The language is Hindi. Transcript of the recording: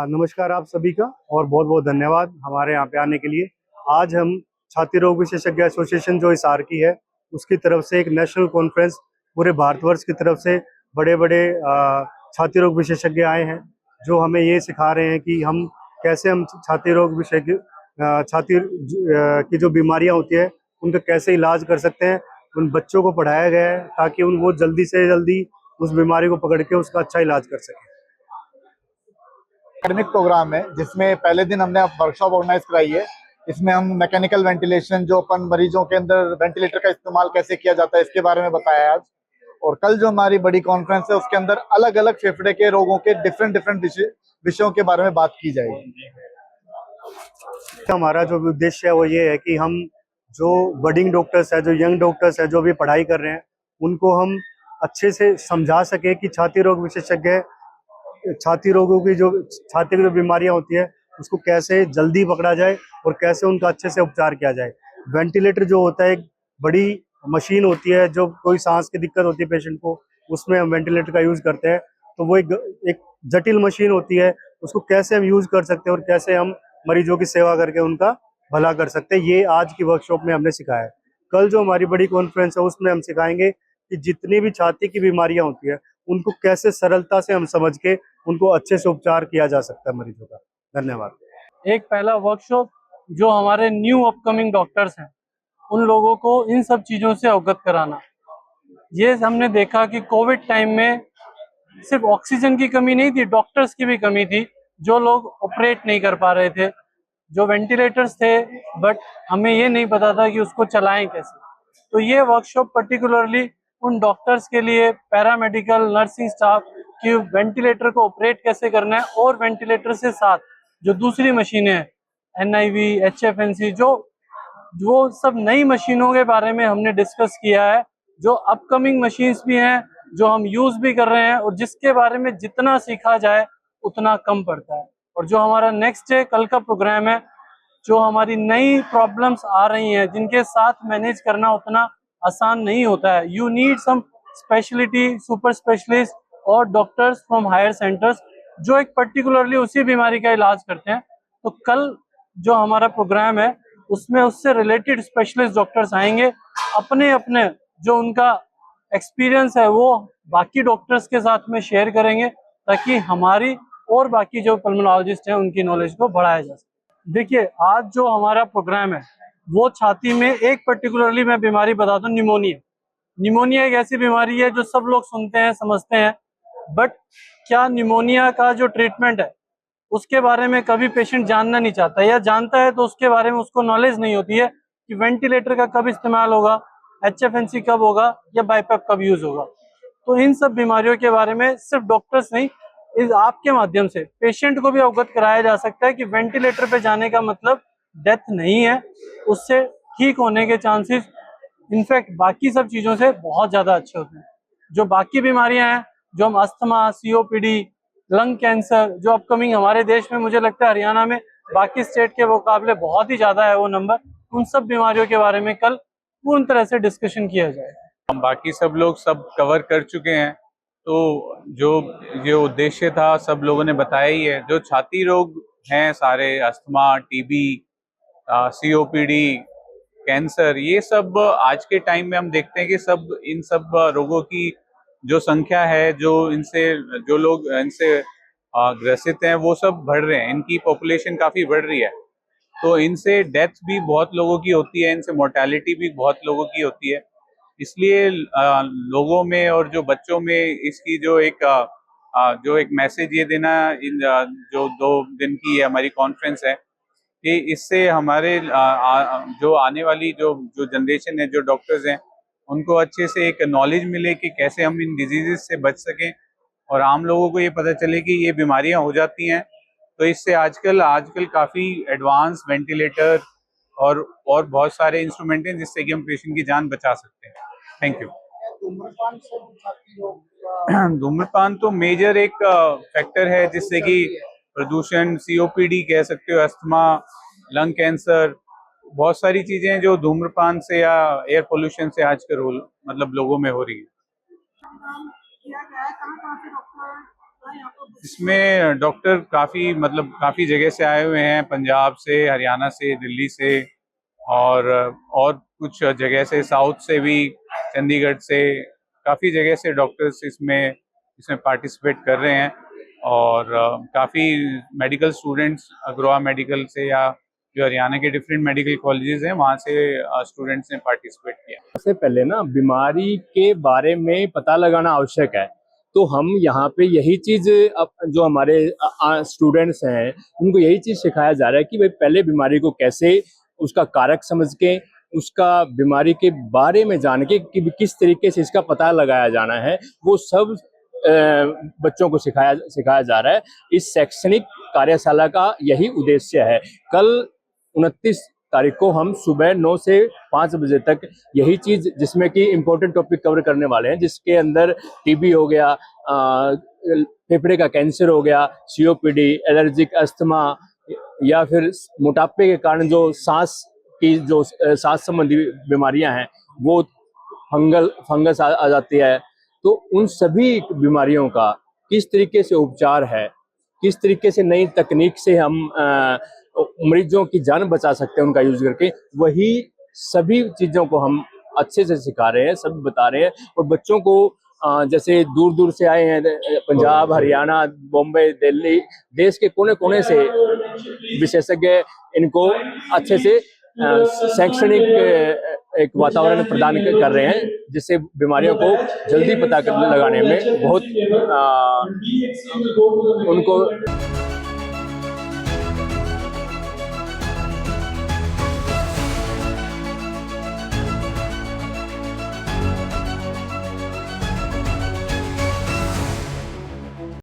नमस्कार आप सभी का और बहुत बहुत धन्यवाद हमारे यहाँ पे आने के लिए। आज हम छाती रोग विशेषज्ञ एसोसिएशन जो हिसार की है उसकी तरफ से एक नेशनल कॉन्फ्रेंस पूरे भारतवर्ष की तरफ से बड़े बड़े छाती रोग विशेषज्ञ आए हैं जो हमें ये सिखा रहे हैं कि हम कैसे हम छाती रोग विशेषज्ञ की जो बीमारियां होती है उनका कैसे इलाज कर सकते हैं। उन बच्चों को पढ़ाया गया है ताकि वो जल्दी से जल्दी उस बीमारी को पकड़ के उसका अच्छा इलाज कर सकें। एकेडमिक प्रोग्राम है जिसमें पहले दिन हमने वर्कशॉप ऑर्गेनाइज कराई है। इसमें हम मैकेनिकल वेंटिलेशन, जो अपन मरीजों के अंदर वेंटिलेटर का इस्तेमाल कैसे किया जाता है, इसके बारे में बताया है आज। और कल जो हमारी बड़ी कॉन्फ्रेंस है उसके अंदर अलग अलग फेफड़े के रोगों के डिफरेंट विषयों के बारे में बात की जाएगी। हमारा जो उद्देश्य है वो ये है कि हम जो बडिंग डॉक्टर्स है, जो यंग डॉक्टर्स है, जो भी पढ़ाई कर रहे हैं, उनको हम अच्छे से समझा सके कि छाती रोग विशेषज्ञ छाती रोगों की जो छाती की जो बीमारियां होती है उसको कैसे जल्दी पकड़ा जाए और कैसे उनका अच्छे से उपचार किया जाए। वेंटिलेटर जो होता है एक बड़ी मशीन होती है, जो कोई सांस की दिक्कत होती है पेशेंट को, उसमें हम वेंटिलेटर का यूज करते हैं। तो वो एक जटिल मशीन होती है, उसको कैसे हम यूज कर सकते हैं और कैसे हम मरीजों की सेवा करके उनका भला कर सकते हैं, ये आज की वर्कशॉप में हमने सिखाया है। कल जो हमारी बड़ी कॉन्फ्रेंस है उसमें हम सिखाएंगे कि जितनी भी छाती की बीमारियां होती है उनको कैसे सरलता से हम समझ के उनको अच्छे से उपचार किया जा सकता है मरीजों का। धन्यवाद। एक पहला वर्कशॉप जो हमारे न्यू अपकमिंग डॉक्टर्स हैं उन लोगों को इन सब चीज़ों से अवगत कराना। ये हमने देखा कि कोविड टाइम में सिर्फ ऑक्सीजन की कमी नहीं थी, डॉक्टर्स की भी कमी थी। जो लोग ऑपरेट नहीं कर पा रहे थे, जो वेंटिलेटर्स थे, बट हमें ये नहीं पता था कि उसको चलाएं कैसे। तो ये वर्कशॉप पर्टिकुलरली उन डॉक्टर्स के लिए, पैरामेडिकल नर्सिंग स्टाफ कि वेंटिलेटर को ऑपरेट कैसे करना है, और वेंटिलेटर से साथ जो दूसरी मशीनें हैं, NIV, HFNC, जो सब नई मशीनों के बारे में हमने डिस्कस किया है, जो अपकमिंग मशीन्स भी हैं, जो हम यूज भी कर रहे हैं, और जिसके बारे में जितना सीखा जाए उतना कम पड़ता है। और जो हमारा नेक्स्ट है कल का प्रोग्राम है, जो हमारी नई प्रॉब्लम्स आ रही हैं जिनके साथ मैनेज करना उतना आसान नहीं होता है। You need some speciality, super specialist और डॉक्टर्स फ्रॉम हायर सेंटर्स जो एक पर्टिकुलरली उसी बीमारी का इलाज करते हैं। तो कल जो हमारा प्रोग्राम है उसमें उससे रिलेटेड स्पेशलिस्ट डॉक्टर्स आएंगे, अपने अपने जो उनका एक्सपीरियंस है वो बाकी डॉक्टर्स के साथ में शेयर करेंगे, ताकि हमारी और बाकी जो पल्मोनोलॉजिस्ट हैं उनकी नॉलेज को बढ़ाया जा सके। देखिए, आज जो हमारा प्रोग्राम है वो छाती में एक पर्टिकुलरली मैं बीमारी बता दूं, निमोनिया। निमोनिया एक ऐसी बीमारी है जो सब लोग सुनते हैं, समझते हैं, बट क्या निमोनिया का जो ट्रीटमेंट है उसके बारे में कभी पेशेंट जानना नहीं चाहता, या जानता है तो उसके बारे में उसको नॉलेज नहीं होती है कि वेंटिलेटर का कब इस्तेमाल होगा, HFNC कब होगा, या बाईपैप कब यूज होगा। तो इन सब बीमारियों के बारे में सिर्फ डॉक्टर्स नहीं, इस आपके माध्यम से पेशेंट को भी अवगत कराया जा सकता है कि वेंटिलेटर पे जाने का मतलब डेथ नहीं है, उससे ठीक होने के चांसेस इनफैक्ट बाकी सब चीज़ों से बहुत ज़्यादा अच्छे होते हैं। जो बाकी बीमारियां हैं, जो हम अस्थमा, COPD, लंग कैंसर, जो अपकमिंग हमारे देश में मुझे लगता है हरियाणा में बाकी स्टेट के मुकाबले बहुत ही ज़्यादा है वो नंबर, उन सब बीमारियों के बारे में कल पूर्ण तरह से डिस्कशन किया जाए। हम बाकी सब लोग सब कवर कर चुके हैं, तो जो उद्देश्य था सब लोगों ने बताया ही है। जो छाती रोग हैं सारे, अस्थमा, TB, COPD, कैंसर, ये सब आज के टाइम में हम देखते हैं कि सब इन सब रोगों की जो संख्या है, जो लोग इनसे ग्रसित हैं वो सब बढ़ रहे हैं, इनकी पॉपुलेशन काफ़ी बढ़ रही है। तो इनसे डेथ भी बहुत लोगों की होती है, इनसे मोर्टेलिटी भी बहुत लोगों की होती है। इसलिए लोगों में और जो बच्चों में इसकी जो एक मैसेज ये देना, जो 2 दिन की हमारी कॉन्फ्रेंस है, कि इससे हमारे जो आने वाली जो जनरेशन है, जो डॉक्टर्स हैं, उनको अच्छे से एक नॉलेज मिले कि कैसे हम इन डिजीजेस से बच सकें, और आम लोगों को ये पता चले कि ये बीमारियां हो जाती हैं। तो इससे आजकल काफ़ी एडवांस वेंटिलेटर और बहुत सारे इंस्ट्रूमेंट हैं जिससे कि हम पेशेंट की जान बचा सकते हैं। Thank you. धूम्रपान तो मेजर एक फैक्टर है जिससे कि प्रदूषण, COPD कह सकते हो, अस्थमा, लंग कैंसर, बहुत सारी चीजें जो धूम्रपान से या एयर पोल्यूशन से आजकल मतलब लोगों में हो रही है। इसमें डॉक्टर काफ़ी जगह से आए हुए हैं, पंजाब से, हरियाणा से, दिल्ली से और कुछ जगह से, साउथ से भी, चंडीगढ़ से, काफ़ी जगह से डॉक्टर्स इसमें पार्टिसिपेट कर रहे हैं। और काफ़ी मेडिकल स्टूडेंट्स अग्रवा मेडिकल से या जो हरियाणा के डिफरेंट मेडिकल कॉलेजेस हैं वहाँ से स्टूडेंट्स ने पार्टिसिपेट किया। सबसे पहले ना बीमारी के बारे में पता लगाना आवश्यक है, तो हम यहाँ पे यही चीज जो हमारे स्टूडेंट्स हैं उनको यही चीज सिखाया जा रहा है कि भाई पहले बीमारी को कैसे उसका कारक समझ के उसका बीमारी के बारे में जान के कि किस तरीके से इसका पता लगाया जाना है, वो सब बच्चों को सिखाया जा रहा है। इस शैक्षणिक कार्यशाला का यही उद्देश्य है। कल 29 तारीख को हम सुबह 9 से 5 बजे तक यही चीज, जिसमें कि इम्पोर्टेंट टॉपिक कवर करने वाले हैं, जिसके अंदर टीबी हो गया, फेफड़े का कैंसर हो गया, सीओपीडी, एलर्जिक अस्थमा, या फिर मोटापे के कारण जो सांस संबंधी बीमारियां हैं, वो फंगस आ जाती है। तो उन सभी बीमारियों का किस तरीके से उपचार है, किस तरीके से नई तकनीक से हम मरीजों की जान बचा सकते हैं उनका यूज करके, वही सभी चीजों को हम अच्छे से सिखा रहे हैं, सब बता रहे हैं। और बच्चों को जैसे दूर दूर से आए हैं, पंजाब, हरियाणा, बॉम्बे, दिल्ली, देश के कोने कोने से विशेषज्ञ इनको अच्छे से शैक्षणिक एक वातावरण प्रदान कर रहे हैं, जिससे बीमारियों को जल्दी पता लगाने में बहुत उनको